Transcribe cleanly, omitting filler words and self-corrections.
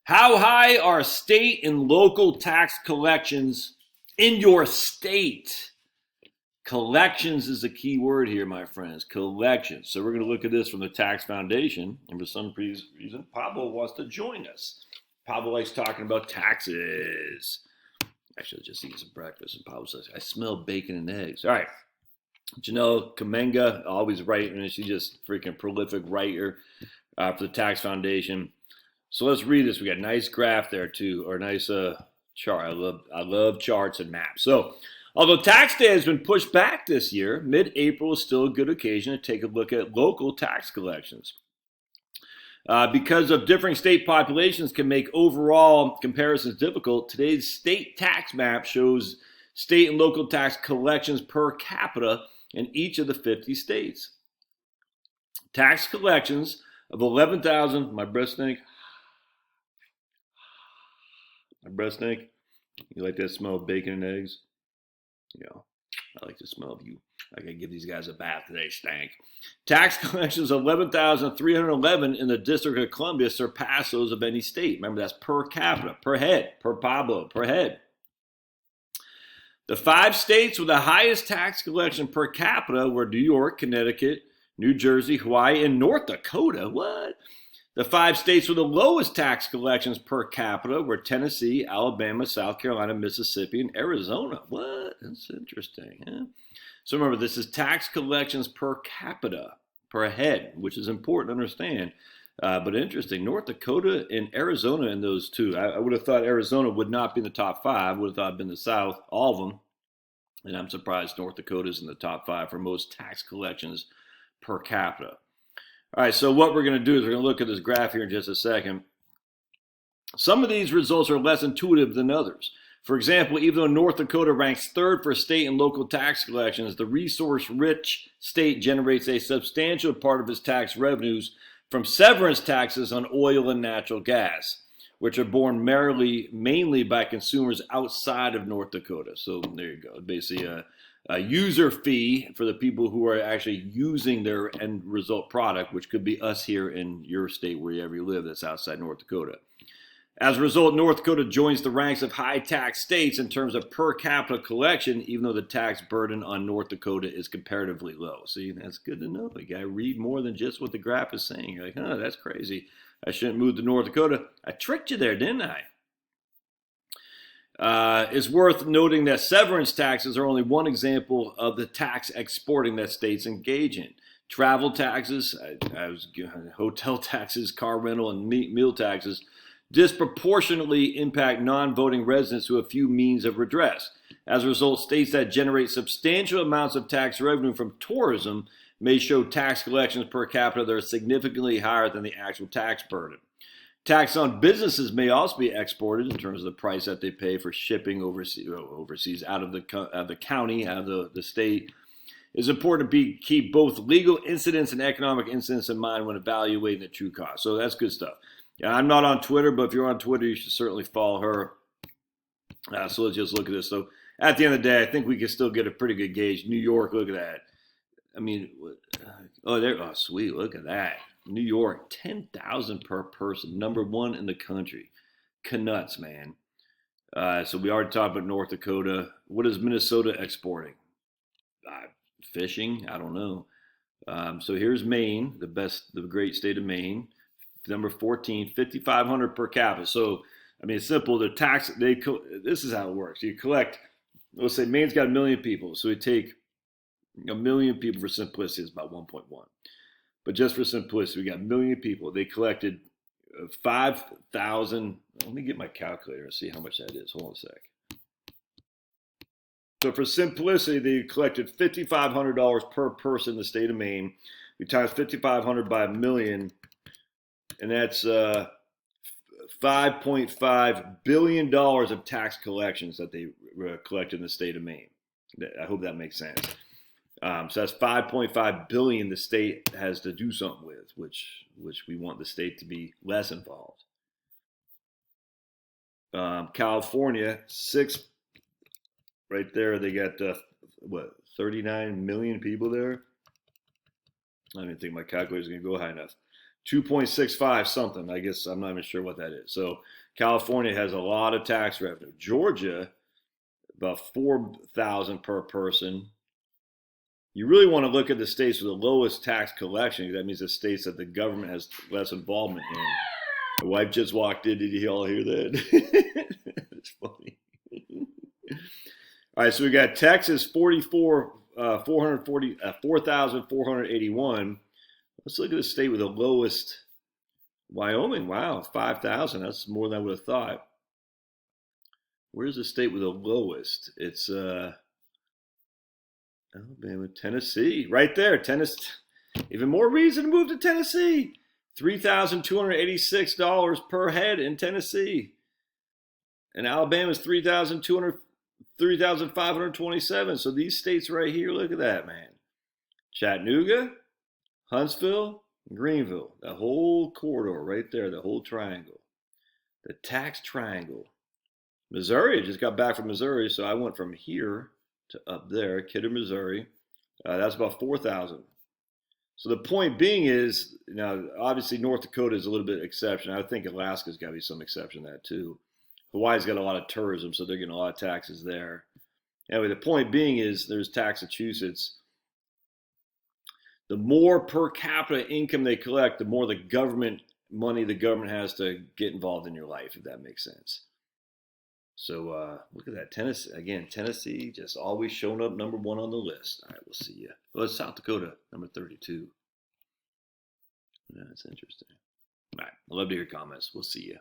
How high are state and local tax collections in your state? Collections is the key word here, my friends. Collections. So we're going to look at this from the Tax Foundation. And for some reason, Pablo wants to join us. Pablo likes talking about taxes. Actually, I just eat some breakfast. And Pablo says, I smell bacon and eggs. All right. Janelle Kamenga, always writing. She's just freaking prolific writer for the Tax Foundation. So let's read this. We got a nice graph there too, or a nice chart. I love charts and maps. So, although tax day has been pushed back this year, mid-April is still a good occasion to take a look at local tax collections. Because of differing state populations can make overall comparisons difficult, today's state tax map shows state and local tax collections per capita in each of the 50 states. Tax collections of 11,000, my breath stink. My breath stink. You like that smell of bacon and eggs? You know, I like the smell of you. I gotta give these guys a bath today, stank. Tax collections of 11,311 in the District of Columbia surpass those of any state. Remember, that's per capita, per head, per Pablo, per head. The 5 states with the highest tax collection per capita were New York, Connecticut, New Jersey, Hawaii, and North Dakota. What? The 5 states with the lowest tax collections per capita were Tennessee, Alabama, South Carolina, Mississippi, and Arizona. What? That's interesting. Huh? So remember, this is tax collections per capita, per head, which is important to understand. But interesting, North Dakota and Arizona in those two. I would have thought Arizona would not be in the top 5. I would have thought it'd been the South, all of them. And I'm surprised North Dakota's in the top 5 for most tax collections per capita. All right, so what we're going to do is we're going to look at this graph here in just a second. Some of these results are less intuitive than others. For example, even though North Dakota ranks 3rd for state and local tax collections, the resource-rich state generates a substantial part of its tax revenues from severance taxes on oil and natural gas, which are borne mainly by consumers outside of North Dakota. So there you go. Basically, a user fee for the people who are actually using their end result product, which could be us here in your state, wherever you live, that's outside North Dakota. As a result, North Dakota joins the ranks of high tax states in terms of per capita collection, even though the tax burden on North Dakota is comparatively low. See, that's good to know. You got to read more than just what the graph is saying. You're like, oh, that's crazy. I shouldn't move to North Dakota. I tricked you there, didn't I? It's worth noting that severance taxes are only one example of the tax exporting that states engage in. Travel taxes, hotel taxes, car rental, and meal taxes disproportionately impact non-voting residents who have few means of redress. As a result, states that generate substantial amounts of tax revenue from tourism may show tax collections per capita that are significantly higher than the actual tax burden. Tax on businesses may also be exported in terms of the price that they pay for shipping overseas out of the county, out of the state. It's important to keep both legal incidents and economic incidents in mind when evaluating the true cost. So that's good stuff. Yeah, I'm not on Twitter, but if you're on Twitter, you should certainly follow her. So let's just look at this. So at the end of the day, I think we can still get a pretty good gauge. New York, look at that. I mean, oh, sweet, look at that. New York, 10,000 per person, number 1 in the country. Canuts, man. So we already talked about North Dakota. What is Minnesota exporting? Fishing? I don't know. So here's Maine, the great state of Maine. Number 14, 5,500 per capita. So, I mean, it's simple. This is how it works. You collect, let's say Maine's got 1 million people. So we take 1 million people for simplicity, it's about 1.1. But just for simplicity, we got 1 million people. They collected 5,000. Let me get my calculator and see how much that is. Hold on a sec. So for simplicity, they collected $5,500 per person in the state of Maine. We times 5,500 by 1 million, and that's $5.5 billion of tax collections that they collected in the state of Maine. I hope that makes sense. So that's 5.5 billion the state has to do something with, which we want the state to be less involved. California, 6, right there. They got 39 million people there. I didn't think my calculator was going to go high enough. 2.65 something. I guess I'm not even sure what that is. So California has a lot of tax revenue. Georgia, about 4,000 per person. You really want to look at the states with the lowest tax collection. That means the states that the government has less involvement in. My wife just walked in. Did you all hear that? It's funny. All right, so we got Texas 4,481. Let's look at the state with the lowest. Wyoming, wow, 5,000. That's more than I would have thought. Where's the state with the lowest? It's Alabama, Tennessee, right there. Tennessee, even more reason to move to Tennessee. $3,286 per head in Tennessee, and Alabama's 3,527. So these states right here, look at that, man. Chattanooga, Huntsville, Greenville, that whole corridor right there, the whole triangle, the tax triangle. Missouri, I just got back from Missouri, so I went from here to up there, Kidder, Missouri. That's about 4,000. So the point being is, now obviously North Dakota is a little bit exception. I think Alaska's got to be some exception to that too. Hawaii's got a lot of tourism, so they're getting a lot of taxes there. Anyway, the point being is there's Massachusetts. The more per capita income they collect, the more the government money the government has to get involved in your life, if that makes sense. So look at that. Tennessee, again, Tennessee just always showing up number one on the list. All right, we'll see you. Well, it's South Dakota, number 32. Yeah, that's interesting. All right, I'd love to hear comments. We'll see you.